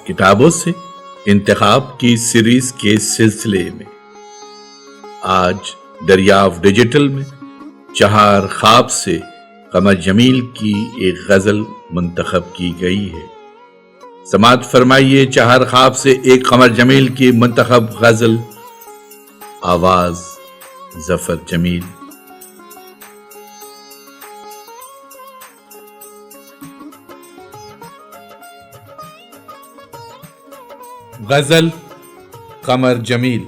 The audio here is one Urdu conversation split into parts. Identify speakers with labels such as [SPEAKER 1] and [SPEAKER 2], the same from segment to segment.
[SPEAKER 1] کتابوں سے انتخاب کی سیریز کے سلسلے میں آج دریافت ڈیجیٹل میں چہار خواب سے قمر جمیل کی ایک غزل منتخب کی گئی ہے۔ سماعت فرمائیے چہار خواب سے ایک قمر جمیل کی منتخب غزل، آواز ظفر جمیل۔ غزل قمر جمیل۔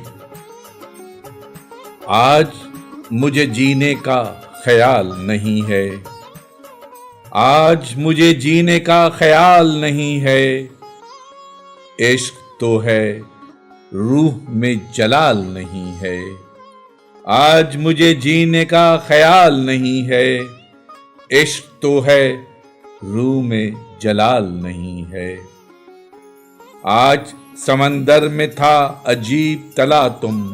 [SPEAKER 1] آج مجھے جینے کا خیال نہیں ہے، آج مجھے جینے کا خیال نہیں ہے، عشق تو ہے روح میں جلال نہیں ہے، آج مجھے جینے کا خیال نہیں ہے، عشق تو ہے روح میں جلال نہیں ہے۔ آج سمندر میں تھا عجیب تلا تم،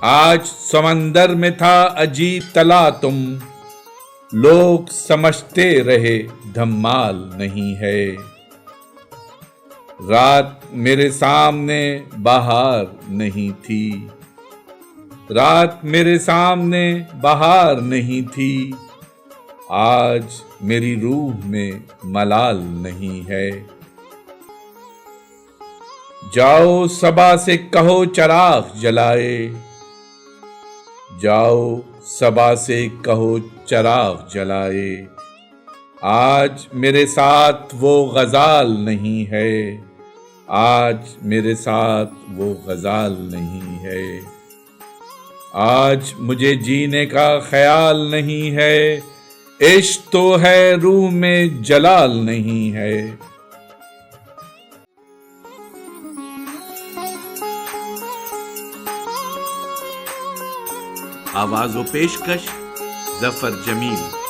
[SPEAKER 1] آج سمندر میں تھا عجیب تلا تم، لوگ سمجھتے رہے دھمال نہیں ہے۔ رات میرے سامنے بہار نہیں تھی، رات میرے سامنے بہار نہیں تھی، آج میری روح میں ملال نہیں ہے۔ جاؤ صبا سے کہو چراغ جلائے، جاؤ صبا سے کہو چراغ جلائے، آج میرے ساتھ وہ غزال نہیں ہے، آج میرے ساتھ وہ غزال نہیں ہے، آج مجھے جینے کا خیال نہیں ہے، عشق تو ہے روح میں جلال نہیں ہے۔ آواز و پیشکش ظفر جمیل۔